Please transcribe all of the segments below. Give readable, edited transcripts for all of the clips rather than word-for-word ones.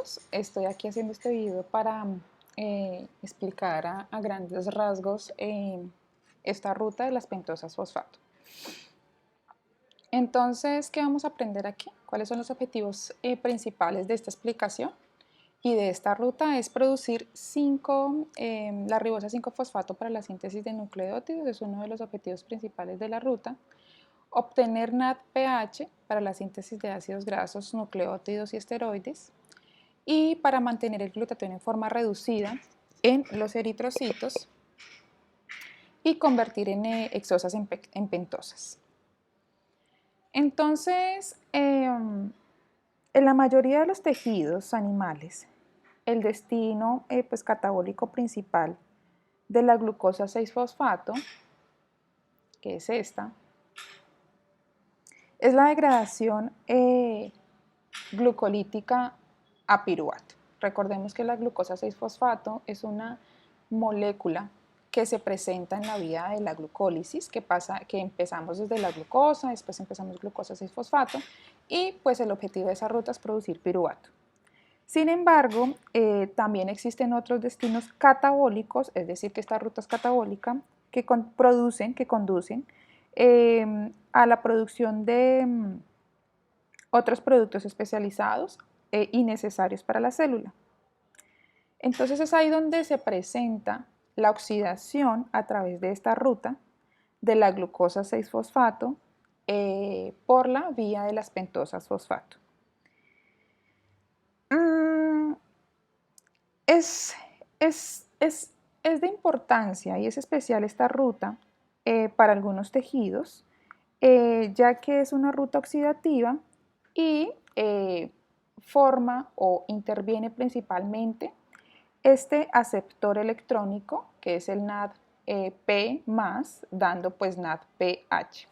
todos, estoy aquí haciendo este video para explicar a grandes rasgos esta ruta de las pentosas fosfato. Entonces, ¿qué vamos a aprender aquí? ¿Cuáles son los objetivos principales de esta explicación? Y de esta ruta es producir la ribosa 5-fosfato para la síntesis de nucleótidos, es uno de los objetivos principales de la ruta. Obtener NADPH para la síntesis de ácidos grasos, nucleótidos y esteroides. Y para mantener el glutatión en forma reducida en los eritrocitos y convertir en exosas en pentosas. Entonces, en la mayoría de los tejidos animales, el destino catabólico principal de la glucosa 6-fosfato, que es esta, es la degradación glucolítica a piruvato. Recordemos que la glucosa 6-fosfato es una molécula que se presenta en la vía de la glucólisis, que empezamos desde la glucosa, después empezamos glucosa 6-fosfato y pues el objetivo de esa ruta es producir piruvato. Sin embargo, también existen otros destinos catabólicos, es decir, que esta ruta es catabólica, que conducen a la producción de otros productos especializados y necesarios para la célula. Entonces es ahí donde se presenta la oxidación a través de esta ruta de la glucosa 6-fosfato por la vía de las pentosas fosfato. Es de importancia y es especial esta ruta para algunos tejidos, ya que es una ruta oxidativa y forma o interviene principalmente este aceptor electrónico, que es el NADP+, dando pues NADPH.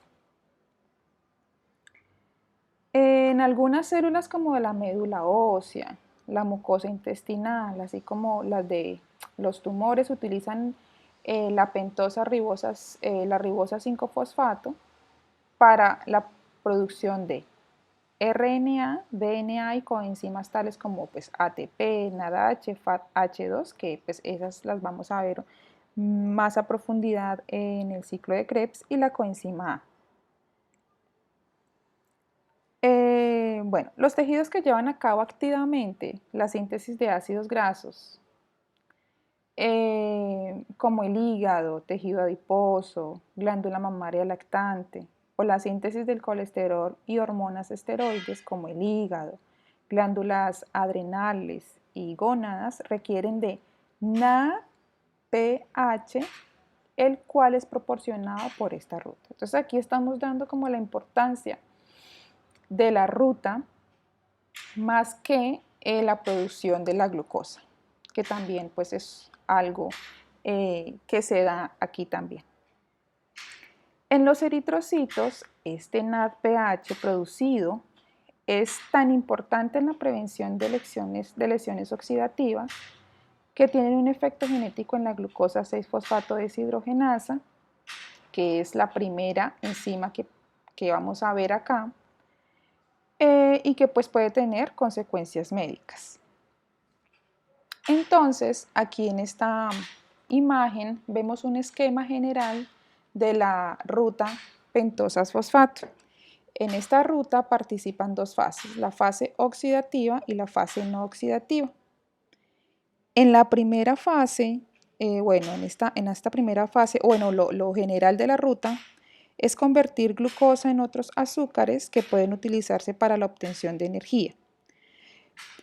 En algunas células como de la médula ósea, la mucosa intestinal, así como las de los tumores, utilizan la pentosa la ribosa 5-fosfato para la producción de RNA, DNA y coenzimas tales como pues, ATP, NADH, FATH2, que pues, esas las vamos a ver más a profundidad en el ciclo de Krebs, y la coenzima A. Bueno, los tejidos que llevan a cabo activamente la síntesis de ácidos grasos, como el hígado, tejido adiposo, glándula mamaria lactante, o la síntesis del colesterol y hormonas esteroides, como el hígado, glándulas adrenales y gónadas, requieren de NADPH, el cual es proporcionado por esta ruta. Entonces aquí estamos dando como la importancia de la ruta más que la producción de la glucosa, que también pues es algo que se da aquí también. En los eritrocitos, este NADPH producido es tan importante en la prevención de lesiones oxidativas que tienen un efecto genético en la glucosa 6-fosfato deshidrogenasa, que es la primera enzima que vamos a ver acá, y que pues puede tener consecuencias médicas. Entonces, aquí en esta imagen vemos un esquema general de la ruta pentosas fosfato. En esta ruta participan dos fases, la fase oxidativa y la fase no oxidativa. En la primera fase, en esta primera fase, lo general de la ruta es convertir glucosa en otros azúcares que pueden utilizarse para la obtención de energía.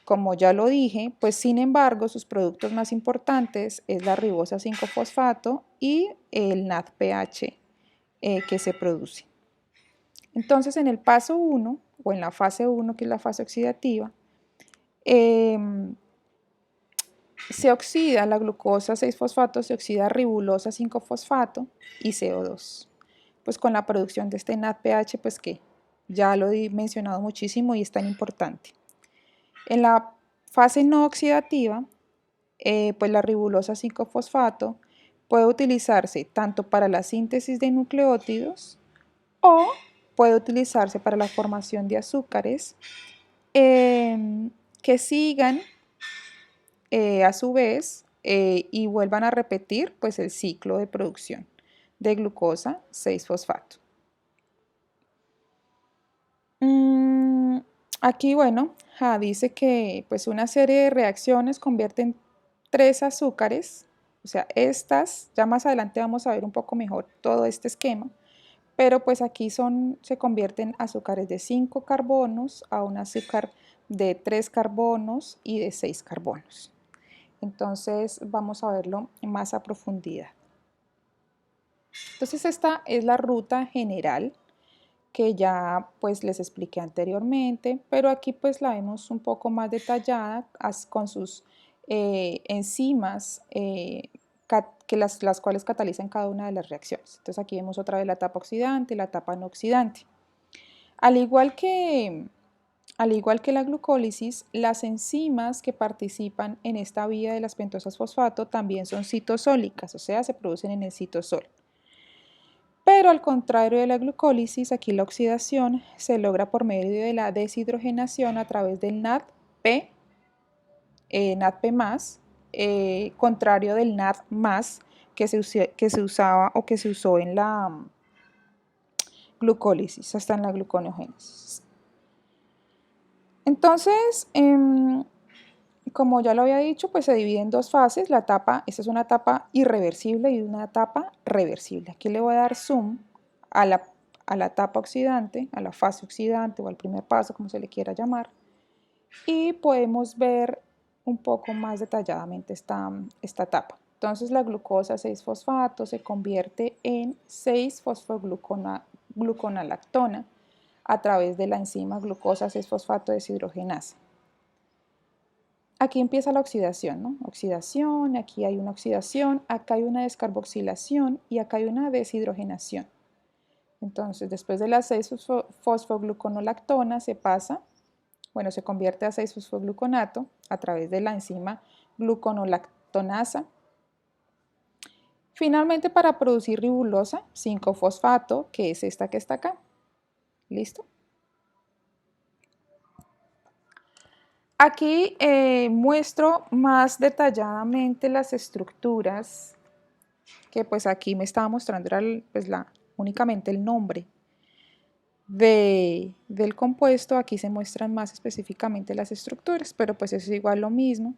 Como ya lo dije, pues sin embargo sus productos más importantes es la ribosa 5-fosfato y el NADPH que se produce. Entonces en el paso 1 o en la fase 1, que es la fase oxidativa, se oxida la glucosa 6-fosfato, se oxida ribulosa 5-fosfato y CO2. Pues con la producción de este NADPH, pues que ya lo he mencionado muchísimo y es tan importante. En la fase no oxidativa, pues la ribulosa 5-fosfato puede utilizarse tanto para la síntesis de nucleótidos o puede utilizarse para la formación de azúcares que sigan a su vez y vuelvan a repetir pues el ciclo de producción de glucosa 6-fosfato. Aquí, bueno, dice que pues una serie de reacciones convierten 3 azúcares, o sea, estas, ya más adelante vamos a ver un poco mejor todo este esquema, pero pues aquí se convierten azúcares de 5 carbonos a un azúcar de 3 carbonos y de 6 carbonos. Entonces vamos a verlo más a profundidad. Entonces esta es la ruta general que ya pues les expliqué anteriormente, pero aquí pues la vemos un poco más detallada con sus enzimas que las cuales catalizan cada una de las reacciones. Entonces aquí vemos otra vez la etapa oxidante y la etapa no oxidante. Al igual que la glucólisis, las enzimas que participan en esta vía de las pentosas fosfato también son citosólicas, o sea, se producen en el citosol. Pero al contrario de la glucólisis, aquí la oxidación se logra por medio de la deshidrogenación a través del NADP, contrario del NAD+, que se usaba o que se usó en la glucólisis, hasta en la gluconeogénesis. Entonces, como ya lo había dicho, pues se divide en 2 fases. Esta es una etapa irreversible y una etapa reversible. Aquí le voy a dar zoom a la etapa oxidante, a la fase oxidante o al primer paso, como se le quiera llamar, y podemos ver un poco más detalladamente esta etapa. Entonces la glucosa 6-fosfato se convierte en 6-fosfogluconalactona a través de la enzima glucosa 6-fosfato deshidrogenasa. Aquí empieza la oxidación, ¿no? Oxidación, aquí hay una oxidación, acá hay una descarboxilación y acá hay una deshidrogenación. Entonces, después de la 6-fosfogluconolactona se convierte a 6-fosfogluconato a través de la enzima gluconolactonasa. Finalmente, para producir ribulosa 5-fosfato, que es esta que está acá. ¿Listo? Aquí muestro más detalladamente las estructuras que pues aquí me estaba mostrando era únicamente el nombre del compuesto. Aquí se muestran más específicamente las estructuras, pero pues es igual lo mismo.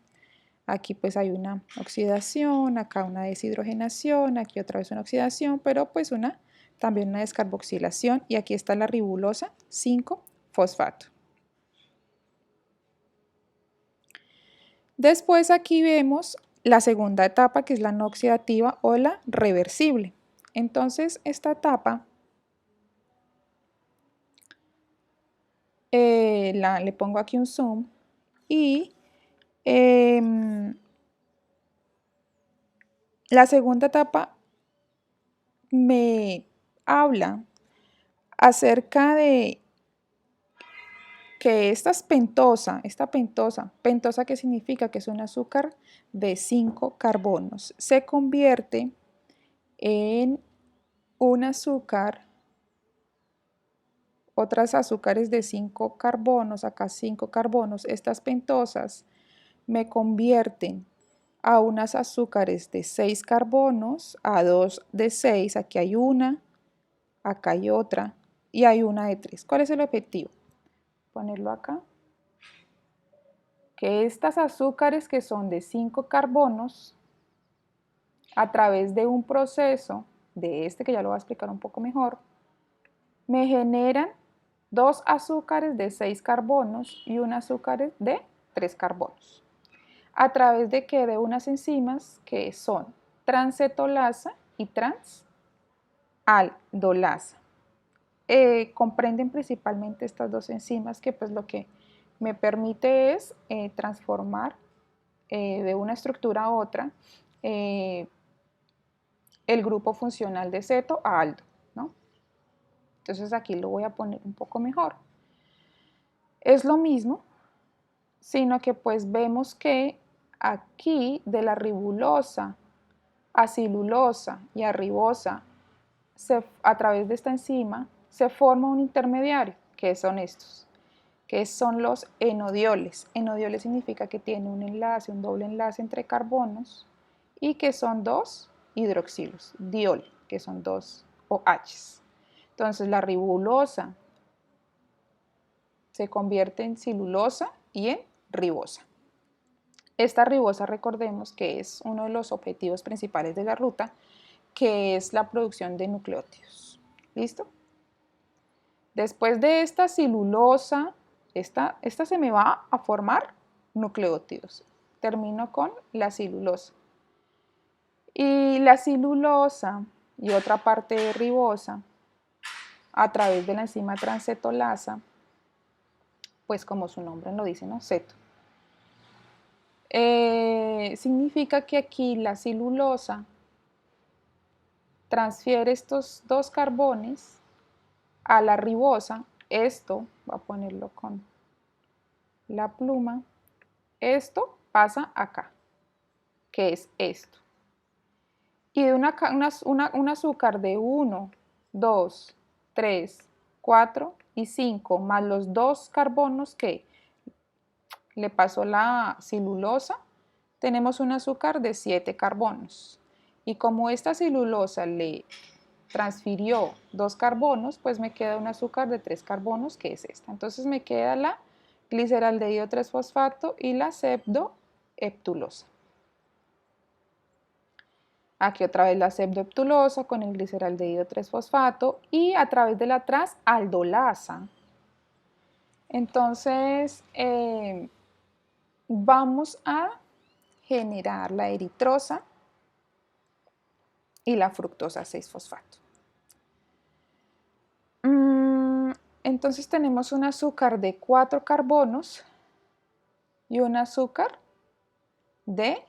Aquí pues hay una oxidación, acá una deshidrogenación, aquí otra vez una oxidación, pero pues también una descarboxilación, y aquí está la ribulosa 5-fosfato. Después aquí vemos la segunda etapa, que es la no oxidativa o la reversible. Entonces esta etapa le pongo aquí un zoom y la segunda etapa me habla acerca de que esta pentosa, ¿qué significa? Que es un azúcar de 5 carbonos, se convierte en un azúcar, otras azúcares de 5 carbonos, acá 5 carbonos, estas pentosas me convierten a unas azúcares de 6 carbonos, a 2 de 6, aquí hay una, acá hay otra y hay una de 3. ¿Cuál es el objetivo? Ponerlo acá. Que estas azúcares que son de 5 carbonos, a través de un proceso de que ya lo voy a explicar un poco mejor, me generan 2 azúcares de 6 carbonos y un azúcar de 3 carbonos. ¿A través de qué? De unas enzimas que son transcetolasa y transaldolasa. Comprenden principalmente estas 2 enzimas que pues lo que me permite es transformar de una estructura a otra el grupo funcional de ceto a aldo, ¿no? Entonces aquí lo voy a poner un poco mejor. Es lo mismo, sino que pues vemos que aquí de la ribulosa a cilulosa y a ribosa, a través de esta enzima, se forma un intermediario, que son estos. que son los enodioles. Enodioles significa que tiene un enlace, un doble enlace entre carbonos y que son dos hidroxilos, diol, que son dos OHs. Entonces la ribosa se convierte en cilulosa y en ribosa. Esta ribosa, recordemos que es uno de los objetivos principales de la ruta, que es la producción de nucleótidos. ¿Listo? Después de esta cilulosa, esta se me va a formar nucleótidos. Termino con la celulosa. Y la celulosa y otra parte de ribosa, a través de la enzima transcetolasa, pues como su nombre lo dice, ¿no? Ceto. Significa que aquí la celulosa transfiere estos dos carbones a la ribosa. Esto, voy a ponerlo con la pluma, esto pasa acá, que es esto. Y de un azúcar de 1, 2, 3, 4 y 5, más los dos carbonos que le pasó la celulosa, tenemos un azúcar de 7 carbonos. Y como esta celulosa le transfirió 2 carbonos, pues me queda un azúcar de 3 carbonos, que es esta. Entonces me queda la gliceraldehído 3-fosfato y la pseudoheptulosa. Aquí otra vez la pseudoheptulosa con el gliceraldehído 3-fosfato y a través de la trasaldolasa. Entonces vamos a generar la eritrosa y la fructosa 6-fosfato. Entonces tenemos un azúcar de 4 carbonos y un azúcar de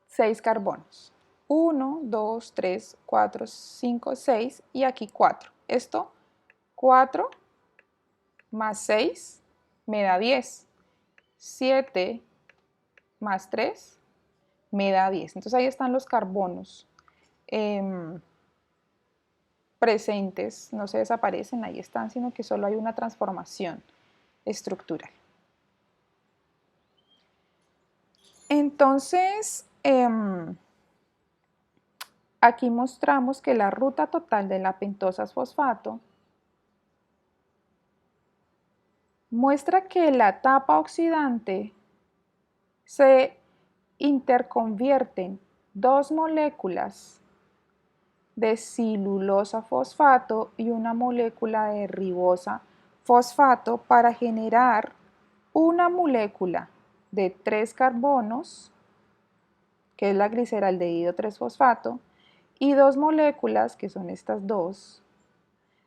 6 carbonos. 1, 2, 3, 4, 5, 6 y aquí 4. Esto 4 más 6 me da 10. 7 más 3 me da 10. Entonces ahí están los carbonos presentes, no se desaparecen, ahí están, sino que solo hay una transformación estructural. Entonces, aquí mostramos que la ruta total de la pentosas fosfato muestra que la etapa oxidante se interconvierten dos moléculas de cilulosa fosfato y una molécula de ribosa fosfato para generar una molécula de 3 carbonos, que es la gliceraldehído 3-fosfato, y 2 moléculas, que son estas dos,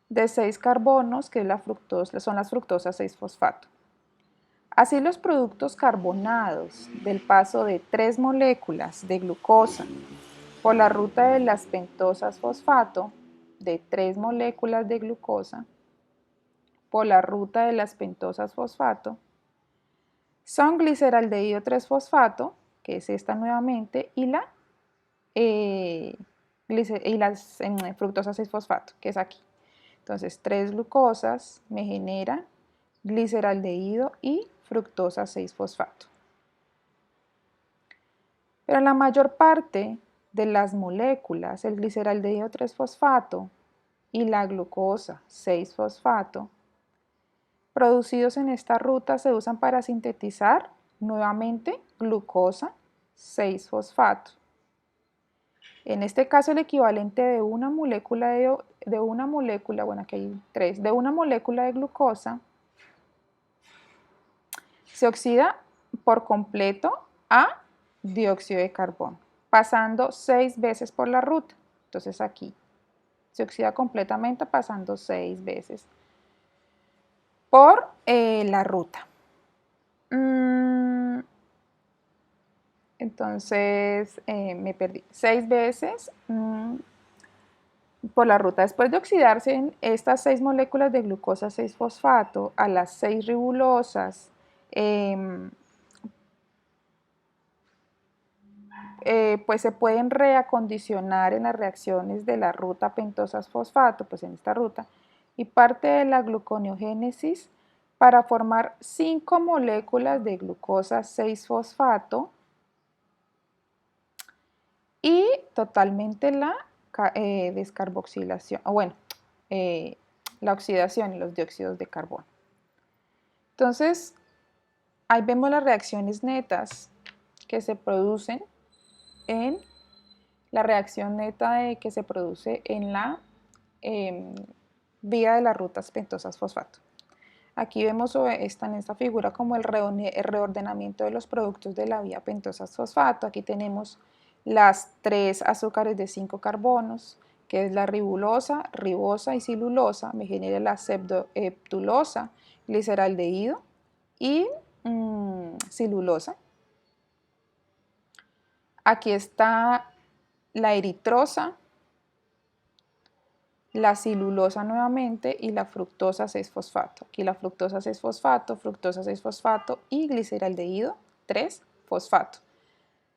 de 6 carbonos, que es son las fructosas 6-fosfato. Así los productos carbonados del paso de 3 moléculas de glucosa por la ruta de las pentosas fosfato, de 3 moléculas de glucosa por la ruta de las pentosas fosfato, son gliceraldehído 3-fosfato, que es esta nuevamente, y las fructosa 6-fosfato, que es aquí. Entonces, 3 glucosas me genera gliceraldehído y fructosa 6-fosfato. Pero la mayor parte de las moléculas, el gliceraldehído 3-fosfato y la glucosa 6-fosfato, producidos en esta ruta se usan para sintetizar nuevamente glucosa 6-fosfato. En este caso el equivalente de una molécula bueno, aquí hay 3, de una molécula de glucosa se oxida por completo a dióxido de carbono, pasando 6 veces por la ruta. Entonces aquí se oxida completamente pasando 6 veces por la ruta. Entonces me perdí. 6 veces por la ruta. Después de oxidarse en estas 6 moléculas de glucosa 6-fosfato a las 6 ribulosas, pues se pueden reacondicionar en las reacciones de la ruta pentosas fosfato, pues en esta ruta, y parte de la gluconeogénesis para formar 5 moléculas de glucosa 6-fosfato y totalmente la descarboxilación, la oxidación y los dióxidos de carbono. Entonces, ahí vemos las reacciones netas que se producen en la reacción neta que se produce en la vía de las rutas pentosas fosfato. Aquí vemos en esta figura como el reordenamiento de los productos de la vía pentosas fosfato. Aquí tenemos las 3 azúcares de 5 carbonos, que es la ribulosa, ribosa y cilulosa. Me genera la pseudoheptulosa, gliceraldehído y cilulosa. Aquí está la eritrosa, la cilulosa nuevamente y la fructosa 6-fosfato. Aquí la fructosa 6-fosfato y gliceraldehído 3-fosfato.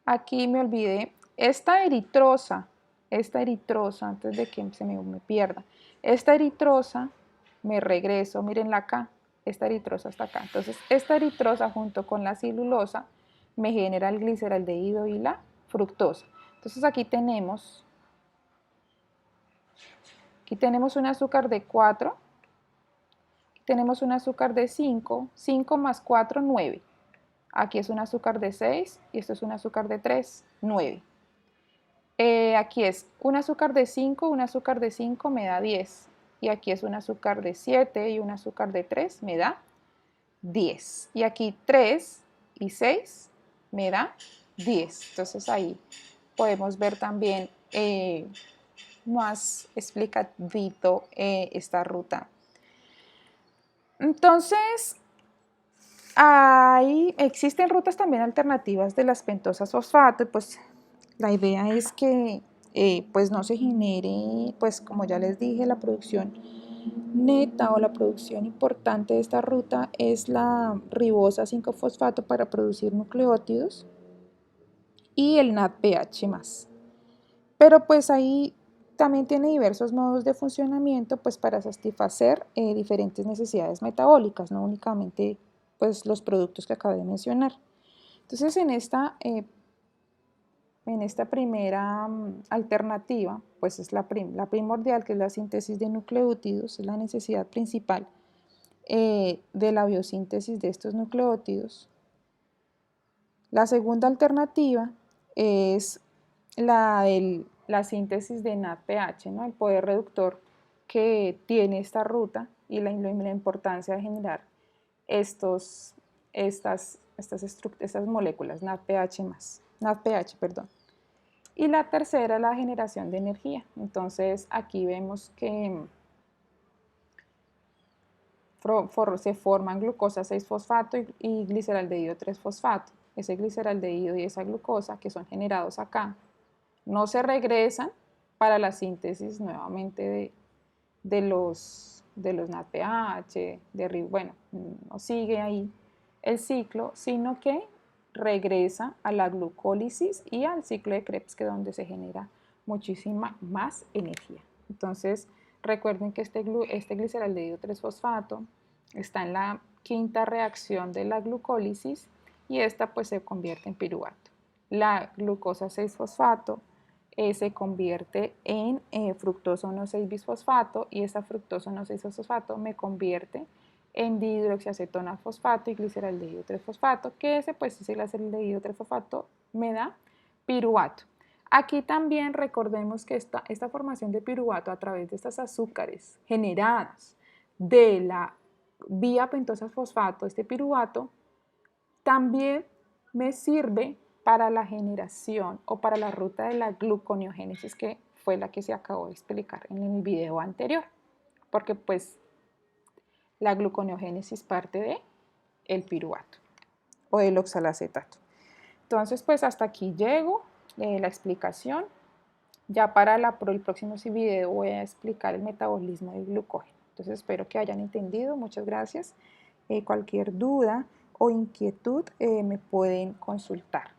Aquí me olvidé, esta eritrosa, antes de que se me pierda, esta eritrosa, me regreso, mírenla acá, esta eritrosa está acá. Entonces, esta eritrosa junto con la cilulosa me genera el gliceraldehído y la fructosa. Entonces, aquí tenemos un azúcar de 4, tenemos un azúcar de 5, 5 más 4, 9. Aquí es un azúcar de 6 y esto es un azúcar de 3, 9. Aquí es un azúcar de 5, me da 10. Y aquí es un azúcar de 7 y un azúcar de 3 me da 10. Y aquí 3 y 6 me da 10. Entonces ahí podemos ver también más explicadito esta ruta. Entonces, existen rutas también alternativas de las pentosas fosfato, pues la idea es que pues no se genere, pues como ya les dije, la producción neta o la producción importante de esta ruta es la ribosa 5-fosfato para producir nucleótidos y el NADPH+. Pero pues ahí también tiene diversos modos de funcionamiento pues para satisfacer diferentes necesidades metabólicas, no únicamente pues los productos que acabé de mencionar. Entonces en esta primera alternativa, pues es la primordial, que es la síntesis de nucleótidos, es la necesidad principal de la biosíntesis de estos nucleótidos. La segunda alternativa es la síntesis de NADPH, ¿no? El poder reductor que tiene esta ruta y la importancia de generar estas moléculas, NADPH, perdón. Y la tercera es la generación de energía. Entonces aquí vemos que se forman glucosa 6-fosfato y gliceraldehído 3-fosfato. Ese gliceraldehído y esa glucosa que son generados acá no se regresan para la síntesis nuevamente de los NADPH, no sigue ahí el ciclo, sino que regresa a la glucólisis y al ciclo de Krebs, que es donde se genera muchísima más energía. Entonces, recuerden que este gliceraldehído 3-fosfato está en la quinta reacción de la glucólisis y esta pues se convierte en piruvato. La glucosa 6-fosfato se convierte en fructosa 1,6-bisfosfato y esa fructosa 1,6-bisfosfato me convierte en dihidroxiacetona fosfato y gliceraldehído 3-fosfato, que ese gliceraldehído 3-fosfato me da piruvato. Aquí también recordemos que esta formación de piruvato a través de estas azúcares generadas de la vía pentosa fosfato, este piruvato, también me sirve para la generación o para la ruta de la gluconeogénesis, que fue la que se acabó de explicar en el video anterior, porque pues la gluconeogénesis parte de el piruvato o del oxalacetato. Entonces pues hasta aquí llego la explicación. Ya para el próximo video voy a explicar el metabolismo del glucógeno. Entonces espero que hayan entendido. Muchas gracias. Cualquier duda o inquietud me pueden consultar.